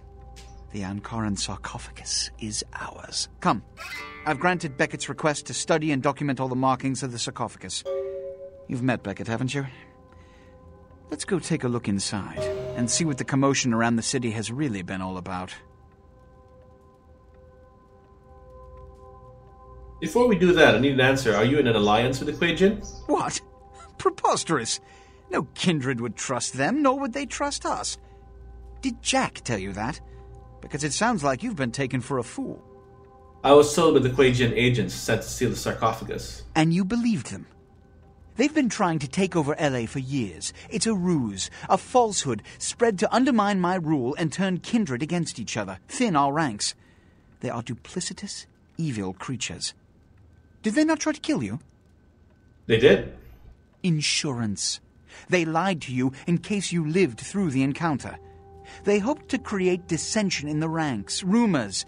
P: the Ankaran sarcophagus is ours. Come, I've granted Beckett's request to study and document all the markings of the sarcophagus. You've met Beckett, haven't you? Let's go take a look inside and see what the commotion around the city has really been all about.
A: Before we do that, I need an answer. Are you in an alliance with the Quajian?
P: What? Preposterous. No kindred would trust them, nor would they trust us. Did Jack tell you that? Because it sounds like you've been taken for a fool.
A: I was told by the Quajian agents sent to steal the sarcophagus.
P: And you believed them? They've been trying to take over LA for years. It's a ruse, a falsehood, spread to undermine my rule and turn kindred against each other, thin our ranks. They are duplicitous, evil creatures. Did they not try to kill you?
A: They did.
P: Insurance. They lied to you in case you lived through the encounter. They hoped to create dissension in the ranks, rumors.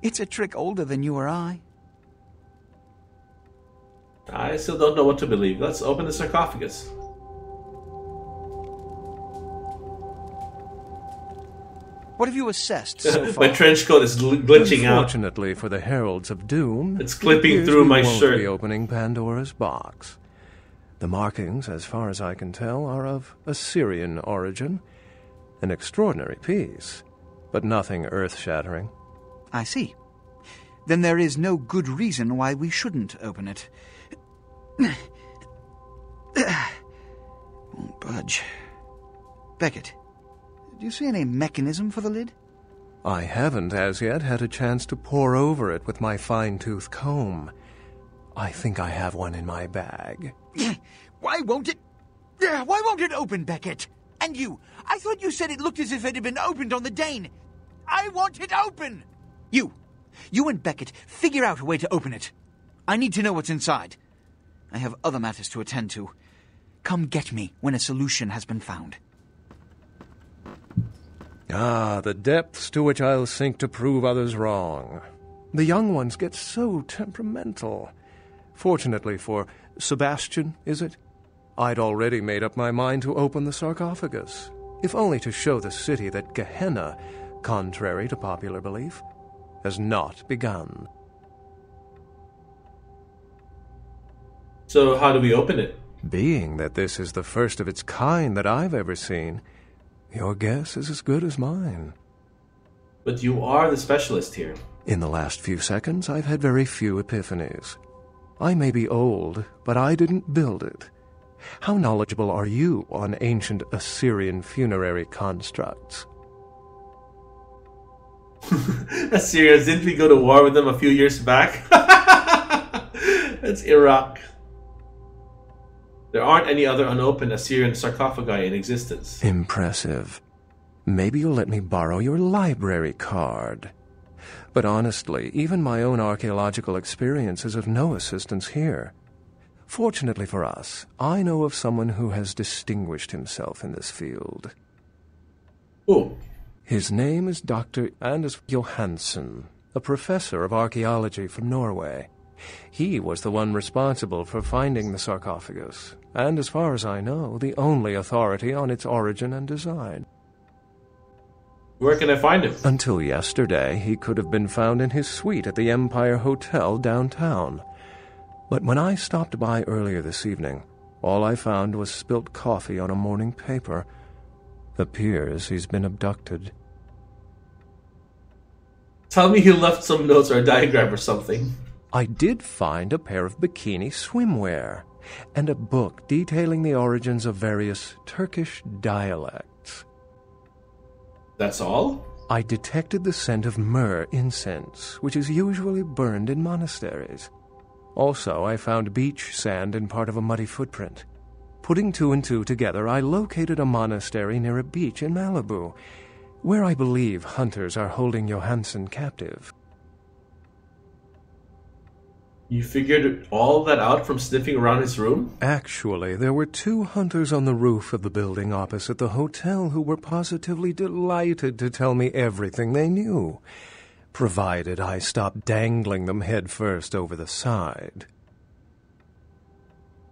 P: It's a trick older than you or I.
A: I still don't know what to believe. Let's open the sarcophagus.
P: What have you assessed so far?
A: My trench coat is glitching out.
M: Unfortunately for the Heralds of Doom,
A: it's clipping through my
M: won't
A: shirt.
M: Be opening Pandora's box. The markings, as far as I can tell, are of Assyrian origin. An extraordinary piece, but nothing earth-shattering.
P: I see. Then there is no good reason why we shouldn't open it. Won't budge. Beckett, do you see any mechanism for the lid?
M: I haven't as yet had a chance to pore over it with my fine-tooth comb. I think I have one in my bag.
P: Why won't it open, Beckett? And you, I thought you said it looked as if it had been opened on the Dane. I want it open! You and Beckett, figure out a way to open it. I need to know what's inside. I have other matters to attend to. Come get me when a solution has been found.
M: Ah, the depths to which I'll sink to prove others wrong. The young ones get so temperamental. Fortunately for Sebastian, is it? I'd already made up my mind to open the sarcophagus, if only to show the city that Gehenna, contrary to popular belief, has not begun.
A: So how do we open it?
M: Being that this is the first of its kind that I've ever seen, your guess is as good as mine.
A: But you are the specialist here.
M: In the last few seconds, I've had very few epiphanies. I may be old, but I didn't build it. How knowledgeable are you on ancient Assyrian funerary constructs?
A: Assyrians, didn't we go to war with them a few years back? That's Iraq. There aren't any other unopened Assyrian sarcophagi in existence.
M: Impressive. Maybe you'll let me borrow your library card. But honestly, even my own archaeological experience is of no assistance here. Fortunately for us, I know of someone who has distinguished himself in this field.
A: Who?
M: His name is Dr. Anders Johansen, a professor of archaeology from Norway. He was the one responsible for finding the sarcophagus, and as far as I know, the only authority on its origin and design.
A: Where can I find him?
M: Until yesterday, he could have been found in his suite at the Empire Hotel downtown. But when I stopped by earlier this evening, all I found was spilt coffee on a morning paper. Appears he's been abducted.
A: Tell me he left some notes or a diagram or something.
M: I did find a pair of bikini swimwear. and a book detailing the origins of various Turkish dialects.
A: That's all?
M: I detected the scent of myrrh incense, which is usually burned in monasteries. Also, I found beach sand in part of a muddy footprint. Putting two and two together, I located a monastery near a beach in Malibu, where I believe hunters are holding Johansson captive.
A: You figured all that out from sniffing around his room?
M: Actually, there were 2 hunters on the roof of the building opposite the hotel who were positively delighted to tell me everything they knew, provided I stopped dangling them head first over the side.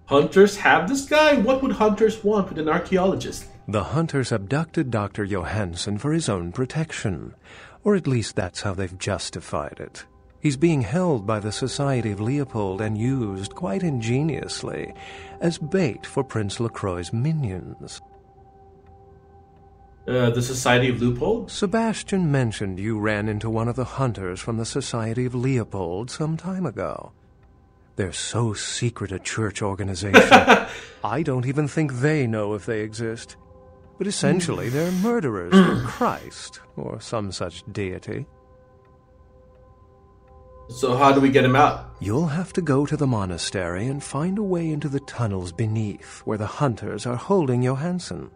A: Hunters have this guy? What would hunters want with an archaeologist?
M: The hunters abducted Dr. Johansson for his own protection, or at least that's how they've justified it. He's being held by the Society of Leopold and used, quite ingeniously, as bait for Prince Lacroix's minions.
A: The Society of Leopold?
M: Sebastian mentioned you ran into one of the hunters from the Society of Leopold some time ago. They're so secret a church organization, I don't even think they know if they exist. But essentially, they're murderers for Christ, or some such deity.
A: So how do we get him out?
M: You'll have to go to the monastery and find a way into the tunnels beneath, where the hunters are holding Johansson.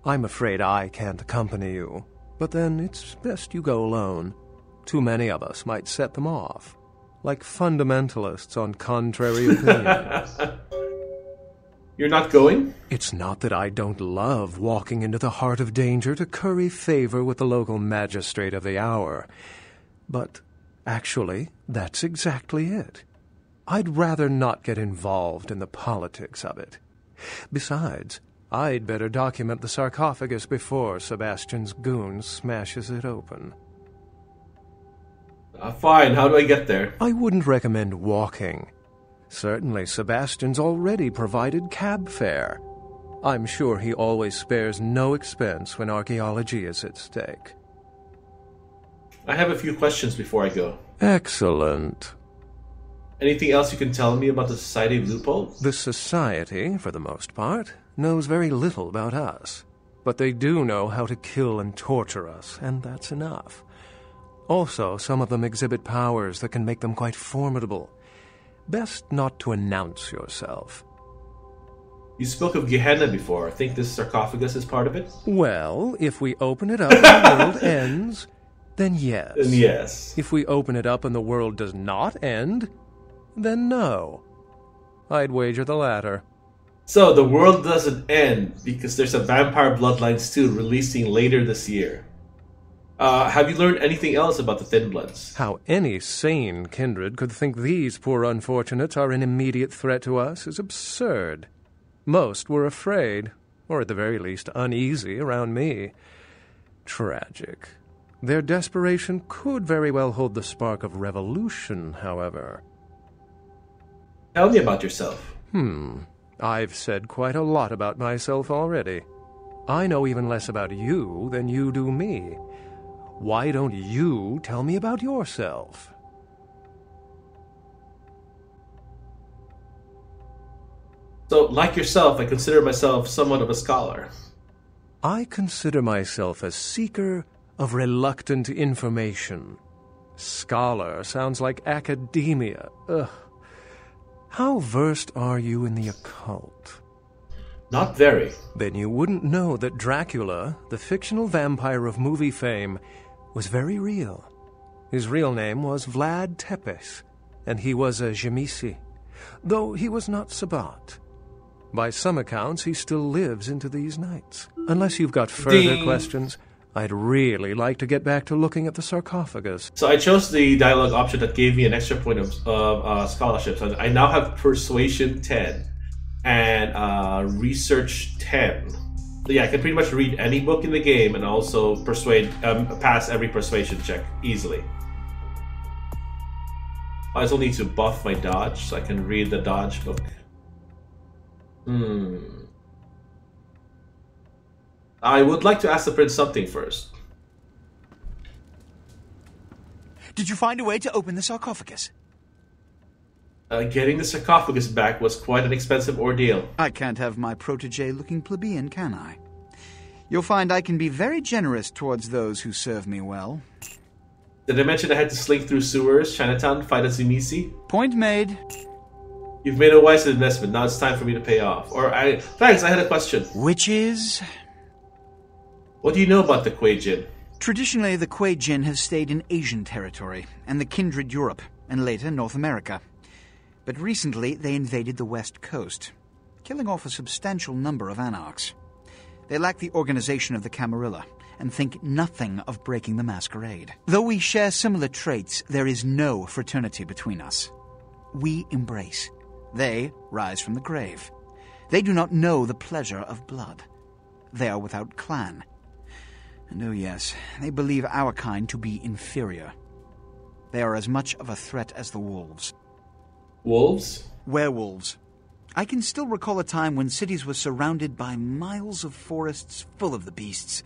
M: I'm afraid I can't accompany you, but then it's best you go alone. Too many of us might set them off, like fundamentalists on contrary opinions.
A: You're not going?
M: It's not that I don't love walking into the heart of danger to curry favor with the local magistrate of the hour, but actually, that's exactly it. I'd rather not get involved in the politics of it. Besides, I'd better document the sarcophagus before Sebastian's goon smashes it open.
A: Fine, how do I get there?
M: I wouldn't recommend walking. Certainly, Sebastian's already provided cab fare. I'm sure he always spares no expense when archaeology is at stake.
A: I have a few questions before I go.
M: Excellent.
A: Anything else you can tell me about the Society of Leopold?
M: The Society, for the most part, knows very little about us. But they do know how to kill and torture us, and that's enough. Also, some of them exhibit powers that can make them quite formidable. Best not to announce yourself.
A: You spoke of Gehenna before. I think this sarcophagus is part of it?
M: Well, if we open it up and the world ends, then yes.
A: Then yes.
M: If we open it up and the world does not end, then no. I'd wager the latter.
A: So, the world doesn't end because there's a Vampire Bloodlines 2 releasing later this year. Have you learned anything else about the Thin Bloods?
M: How any sane kindred could think these poor unfortunates are an immediate threat to us is absurd. Most were afraid, or at the very least uneasy, around me. Tragic. Their desperation could very well hold the spark of revolution, however.
A: Tell me about yourself.
M: I've said quite a lot about myself already. I know even less about you than you do me. Why don't you tell me about yourself?
A: So, like yourself, I consider myself somewhat of a scholar.
M: I consider myself a seeker of reluctant information. Scholar sounds like academia. Ugh. How versed are you in the occult?
A: Not very.
M: Then you wouldn't know that Dracula, the fictional vampire of movie fame, was very real. His real name was Vlad Tepes, and he was a Jamisi, though he was not Sabbat. By some accounts, he still lives into these nights. Unless you've got further questions, I'd really like to get back to looking at the sarcophagus.
A: So I chose the dialogue option that gave me an extra point of scholarship. So I now have Persuasion 10 and Research 10. So yeah, I can pretty much read any book in the game and also pass every persuasion check easily. I also need to buff my dodge so I can read the dodge book. I would like to ask the prince something first.
P: Did you find a way to open the sarcophagus?
A: Getting the sarcophagus back was quite an expensive ordeal.
P: I can't have my protege looking plebeian, can I? You'll find I can be very generous towards those who serve me well.
A: Did I mention I had to slink through sewers, Chinatown, fight a Zimisi?
P: Point made.
A: You've made a wise investment. Now it's time for me to pay off. Thanks, I had a question.
P: Which is?
A: What do you know about the Kuei Jin?
P: Traditionally, the Kuei Jin have stayed in Asian territory and the kindred Europe, and later North America. But recently, they invaded the West Coast, killing off a substantial number of anarchs. They lack the organization of the Camarilla and think nothing of breaking the masquerade. Though we share similar traits, there is no fraternity between us. We embrace. They rise from the grave. They do not know the pleasure of blood. They are without clan. And oh yes, they believe our kind to be inferior. They are as much of a threat as the wolves.
A: Wolves?
P: Werewolves. I can still recall a time when cities were surrounded by miles of forests full of the beasts.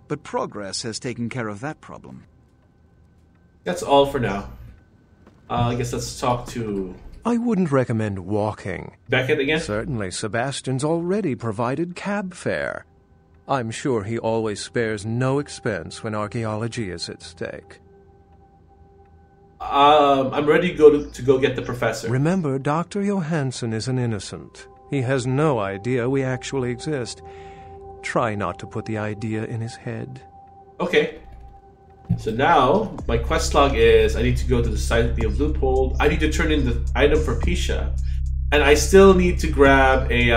P: But progress has taken care of that problem.
A: That's all for now. I guess let's talk to...
Q: I wouldn't recommend walking.
A: Beckett again?
Q: Certainly, Sebastian's already provided cab fare. I'm sure he always spares no expense when archaeology is at stake.
A: I'm ready to go get the professor.
Q: Remember, Dr. Johansson is an innocent. He has no idea we actually exist. Try not to put the idea in his head.
A: Okay. So now, my quest log is I need to go to the Society of Leopold. I need to turn in the item for Pisha. And I still need to grab a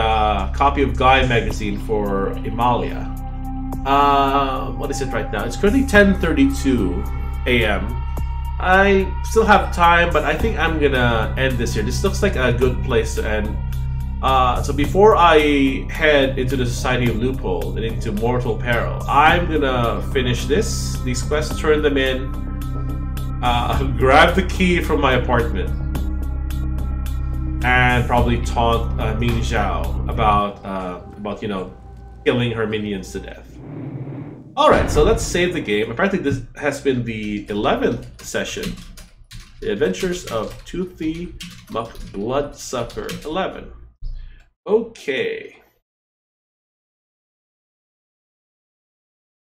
A: copy of Guy magazine for Emalia. What is it right now? It's currently 10:32 a.m. I still have time, but I think I'm gonna end this here. This looks like a good place to end. So before I head into the Society of Leopold and into Mortal Peril, I'm gonna finish these quests, turn them in, grab the key from my apartment, and probably taunt Ming Zhao about killing her minions to death. Alright, so let's save the game. Apparently this has been the 11th session. The Adventures of Toothy McBloodsucker 11. Okay.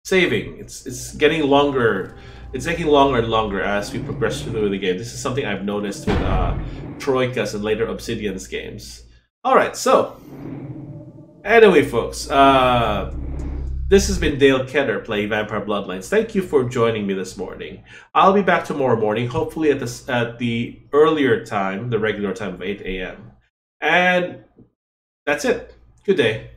A: Saving. It's getting longer. It's taking longer and longer as we progress through the game. This is something I've noticed with Troika's and later Obsidian's games. Alright, so anyway folks, this has been Dale Keter playing Vampire Bloodlines. Thank you for joining me this morning. I'll be back tomorrow morning, hopefully at the earlier time, the regular time of 8 a.m. And that's it. Good day.